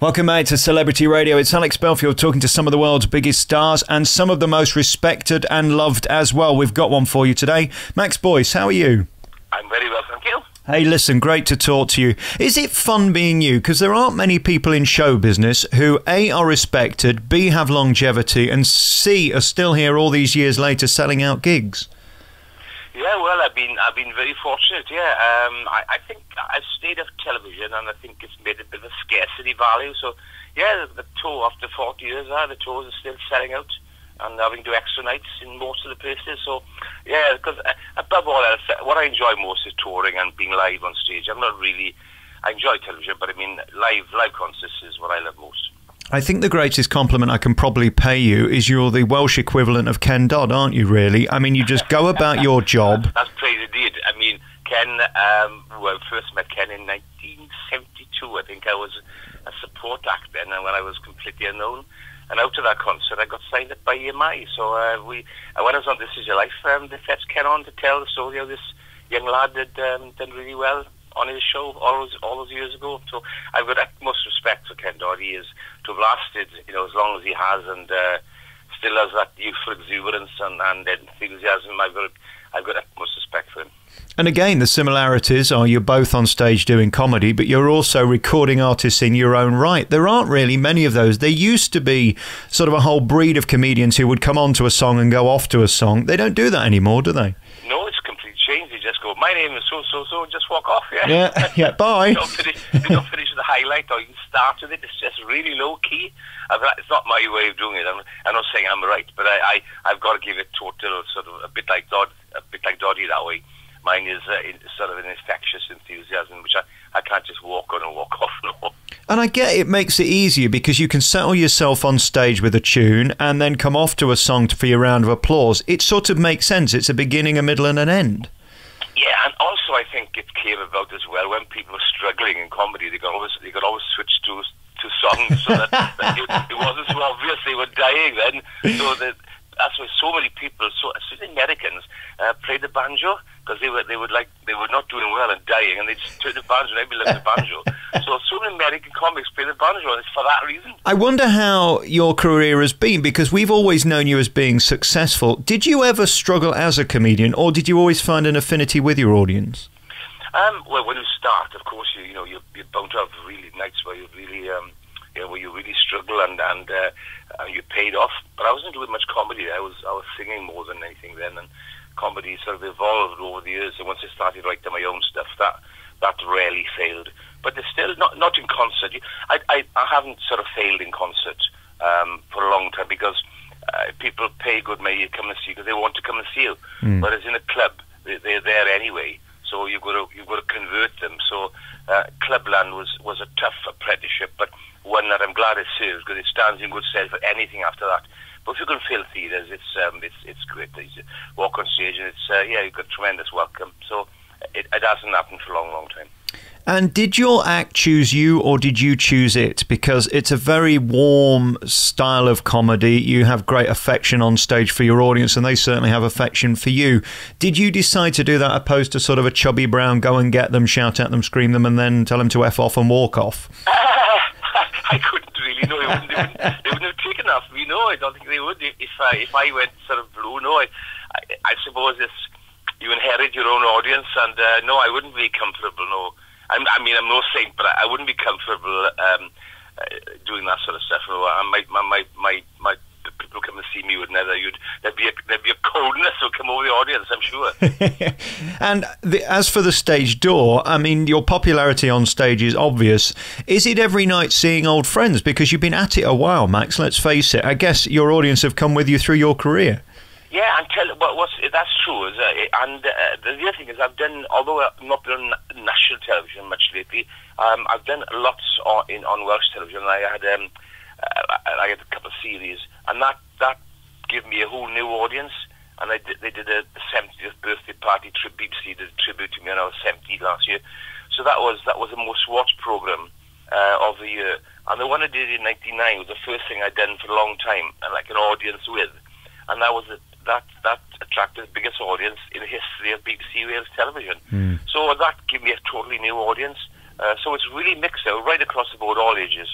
Welcome back to Celebrity Radio. It's Alex Belfield talking to some of the world's biggest stars and some of the most respected and loved as well. We've got one for you today. Max Boyce, how are you? I'm very well, thank you. Hey, listen, great to talk to you. Is it fun being you? Because there aren't many people in show business who A, are respected, B, have longevity, and C, are still here all these years later selling out gigs. Yeah, well, I've been very fortunate. Yeah, I think I've stayed off television, and I think it's made a bit of a scarcity value. So, yeah, the tour after 40 years, the tours are still selling out, and having to do extra nights in most of the places. So, yeah, because above all else, what I enjoy most is touring and being live on stage. I enjoy television, but I mean, live concerts is what I love most. I think the greatest compliment I can probably pay you is you're the Welsh equivalent of Ken Dodd, aren't you, really? I mean, you just go about your job. That's praise indeed. I mean, Ken, well, first met Ken in 1972. I think I was a support act then, and when I was completely unknown. And out of that concert, I got signed up by EMI. So when I was on This Is Your Life, they fetched Ken on to tell the story of this young lad that done really well on his show all those years ago. So I've got utmost respect for Ken Dodd. He is to have lasted, as long as he has, and still has that youthful exuberance and enthusiasm. I've got utmost respect for him. And again, the similarities are you're both on stage doing comedy, but you're also recording artists in your own right. There aren't really many of those. There used to be sort of a whole breed of comedians who would come onto a song and go off to a song. They don't do that anymore, do they? No, it's completely changed. They just go, my name is so-so-so, and just walk off, Yeah, bye. They don't finish with the highlight, or you can start with it. It's just really low-key. It's not my way of doing it. I'm not saying I'm right, but I've got to give it total sort of a bit like Doddy that way. Mine is sort of an infectious enthusiasm, which I can't just walk on and walk off. No. And I get it makes it easier because you can settle yourself on stage with a tune and then come off to a song for your round of applause. It sort of makes sense. It's a beginning, a middle and an end. Yeah, and also I think it came about as well when people were struggling in comedy. They could always switch to songs so that it wasn't so obvious they were dying then. So that's why so many people, especially Americans, played the banjo because they were not doing well and dying, and they just took the banjo. And everybody loved the banjo. So many American comics play the banjo, and it's for that reason. I wonder how your career has been, because we've always known you as being successful. Did you ever struggle as a comedian, or did you always find an affinity with your audience? Well, when you start, of course, you're bound to have really nights where you really where you really struggle and you paid off. But I wasn't doing much comedy. I was singing more than anything then, and comedy sort of evolved over the years. And once I started writing my own stuff, that rarely failed. But there's still not in concert. I haven't sort of failed in concert for a long time because people pay good money to come and see because they want to come and see you. Whereas in a club, they're there anyway. So you've got to convert them. So Clubland was a tough apprenticeship, but one that I'm glad it serves because it stands in good stead for anything after that. But if you can fill theatres, it's great. You walk on stage and you've got tremendous welcome. So it hasn't happened for a long, long time. And did your act choose you, or did you choose it? Because it's a very warm style of comedy. You have great affection on stage for your audience, and they certainly have affection for you. Did you decide to do that opposed to sort of a chubby brown, go and get them, shout at them, scream them, and then tell them to F off and walk off? I couldn't really. No, they wouldn't have taken off me. No, I don't think they would. If I went sort of blue, no, I suppose you inherit your own audience, and no, I wouldn't be comfortable, no. I'm no saint, but I wouldn't be comfortable doing that sort of stuff. No, my people come and see me would never. There'd be a coldness that would come over the audience, I'm sure. And as for the stage door, I mean, your popularity on stage is obvious. Is it every night seeing old friends? Because you've been at it a while, Max. Let's face it. I guess your audience have come with you through your career. Yeah, that's true. The other thing is although I've not been on national television much lately, I've done lots on Welsh television. I had a couple of series, and that gave me a whole new audience. And they did a 70th birthday party tribute. BBC did a tribute to me when I was 70 last year. So that was the most watched program of the year. And the one I did in '99 was the first thing I'd done for a long time, and like an audience with. And that attracted the biggest audience in the history of BBC Wales television. So that gave me a totally new audience. So it's really mixed out right across the board, all ages.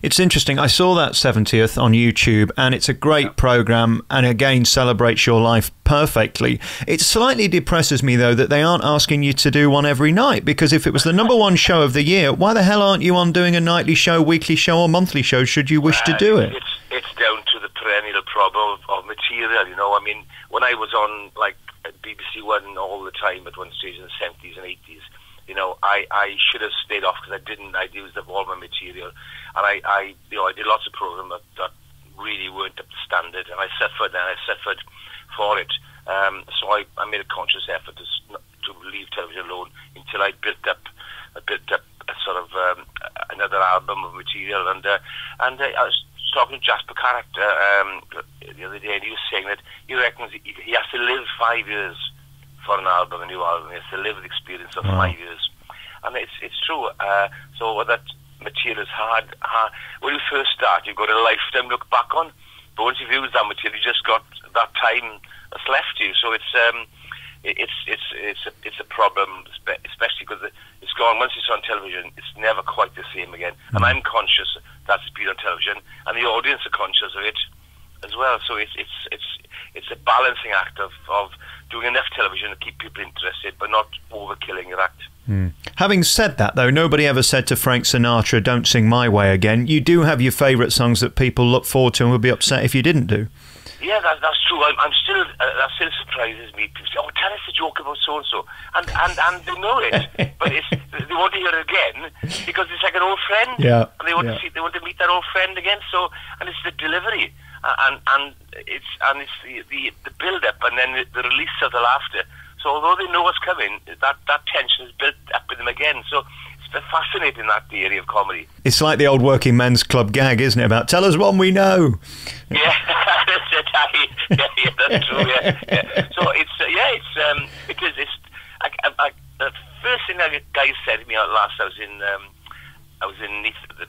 It's interesting. I saw that 70th on YouTube, and it's a great program, and again celebrates your life perfectly. It slightly depresses me, though, that they aren't asking you to do one every night, because if it was the #1 show of the year, why the hell aren't you on doing a nightly show, weekly show, or monthly show should you wish to do it? It's down to the perennial problem of material, you know. I mean, when I was on, like, BBC One all the time at one stage in the 70s and 80s, you know, I should have stayed off because I didn't. I used up all my material, and I did lots of programs that really weren't up to standard, and I suffered for it. So I made a conscious effort to leave television alone until I built up a sort of another album of material, and I was talking to Jasper Character the other day, and he was saying that he reckons he has to live 5 years for a new album. He has to live the experience of 5 years, and it's true. So that material is hard. When you first start, you've got a lifetime to look back on, but once you've used that material, you just got that time that's left you. So it's a problem, especially because it's gone. Once it's on television, it's never quite the same again. And I'm conscious that it's been on television, and the audience are conscious of it as well. So it's a balancing act of doing enough television to keep people interested, but not overkilling your act. Having said that, though, nobody ever said to Frank Sinatra, "Don't sing my way again." You do have your favourite songs that people look forward to and would be upset if you didn't do. Yeah, that's true. I'm still that still surprises me. People say, "Oh, tell us a joke about so and so," and they know it, but they want to hear it again because it's like an old friend. Yeah, and they want to meet their old friend again. So, and it's the delivery, and it's the build up, and then the release of the laughter. So although they know what's coming, that tension is built up in them again. So it's fascinating, that theory of comedy. It's like the old working men's club gag, isn't it? About tell us one we know. Yeah, that's it. Yeah, that's true. Yeah. So the first thing that the guy said to me last, I was in Nice, the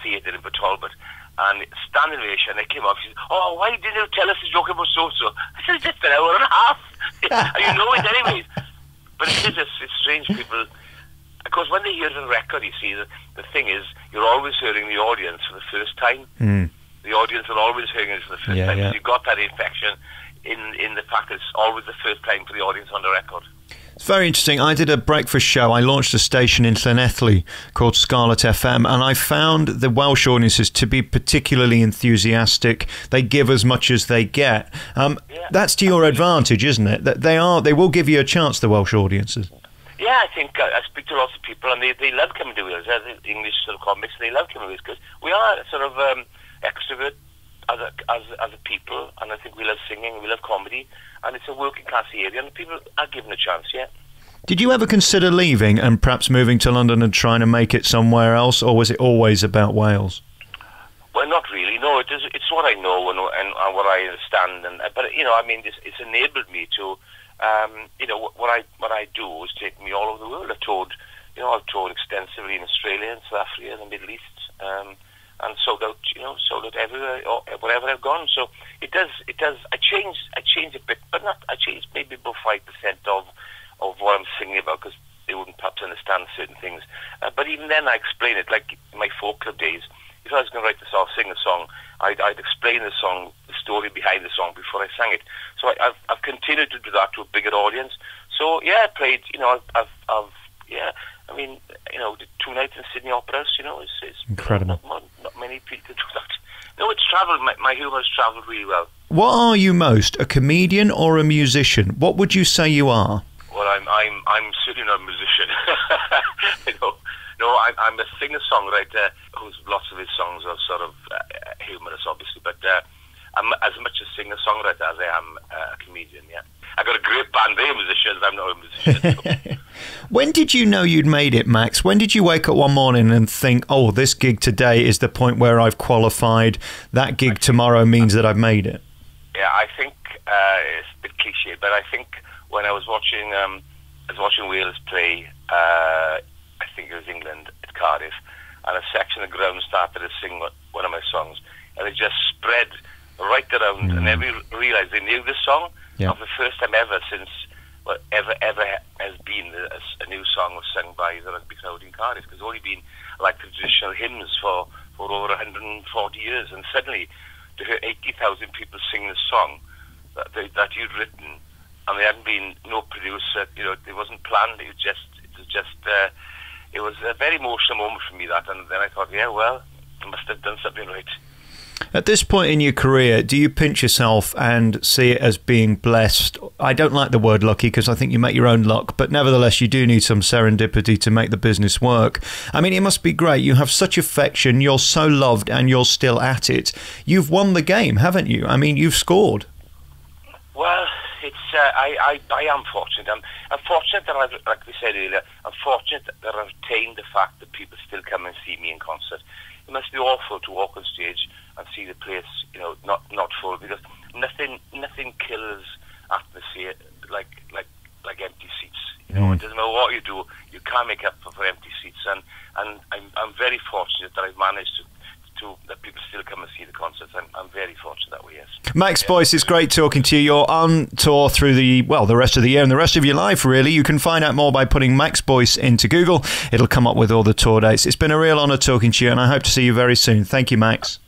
theatre in Talbot, and standing ovation, and they came up. She said, "Oh, why didn't you tell us a joke about so-so?" I said, "Just an hour and a half." And you know it anyways. But it's strange, people. Of course, when they hear it on record, you see, the thing is, you're always hearing the audience for the first time. The audience are always hearing it for the first time. Yeah. So you've got that infection in the fact that it's always the first time for the audience on the record. It's very interesting. I did a breakfast show. I launched a station in Llanelli called Scarlet FM, and I found the Welsh audiences to be particularly enthusiastic. They give as much as they get. That's to your advantage, isn't it? That they will give you a chance, the Welsh audiences. Yeah, I think I speak to lots of people, and they love coming to Wales. The English sort of comics, they love coming to Wales because we are sort of extrovert as a people, and I think we love singing, we love comedy, and it's a working class area, and people are given a chance. Yeah. Did you ever consider leaving and perhaps moving to London and trying to make it somewhere else, or was it always about Wales? Well, not really. No, it's what I know and what I understand, but you know, I mean, it's enabled me to. You know, what I do is take me all over the world. I've toured extensively in Australia and South Africa and the Middle East, and sold out everywhere, or wherever I've gone. So it does. I change a bit, but not. I change maybe about 5% of what I'm singing about because they wouldn't perhaps understand certain things. But even then, I explain it. Like in my folk club days, if I was going to write the song, sing a song, I'd explain the song, the story behind the song before I sang it. So I've continued to do that to a bigger audience. So yeah, I played. You know, I mean, you know, did 2 nights in Sydney Opera House. You know, it's incredible. Not many people do that. No, it's travelled. My humour has travelled really well. What are you most, a comedian or a musician? What would you say you are? Well, I'm certainly not a musician. You know. No, I'm a singer-songwriter whose lots of his songs are sort of humorous, obviously, but I'm as much a singer-songwriter as I am a comedian, yeah. I've got a great band, they're musicians, I'm not a musician. So. When did you know you'd made it, Max? When did you wake up one morning and think, oh, this gig today is the point where I've qualified, that gig tomorrow means that I've made it? Yeah, I think it's a bit cliche, but I think when I was watching Wales play, I think it was England at Cardiff, and a section of the ground started to sing one of my songs, and it just spread right around, and everyone realised they knew this song. Yeah. For the first time ever since well, ever has been a new song was sung by the rugby crowd in Cardiff. There's only been like traditional hymns for over 140 years, and suddenly to hear 80,000 people sing the song that you'd written, and there hadn't been no producer, you know, it wasn't planned. It was a very emotional moment for me, that, and then I thought, yeah, well, I must have done something right. At this point in your career, do you pinch yourself and see it as being blessed? I don't like the word lucky because I think you make your own luck, but nevertheless, you do need some serendipity to make the business work. I mean, it must be great. You have such affection, you're so loved, and you're still at it. You've won the game, haven't you? I mean, you've scored. Well, it's I am fortunate. I'm fortunate that like we said earlier, I'm fortunate that I've attained the fact that people still come and see me in concert. It must be awful to walk on stage and see the place, you know, not full, because nothing kills atmosphere like empty seats. You know, it doesn't matter what you do, you can't make up for empty seats. And I'm very fortunate that I've managed to that people still come and see the concerts. I'm very fortunate that way, yes. Max Boyce, it's great talking to you. You're on tour through the rest of the year and the rest of your life, really. You can find out more by putting Max Boyce into Google. It'll come up with all the tour dates. It's been a real honour talking to you, and I hope to see you very soon. Thank you, Max.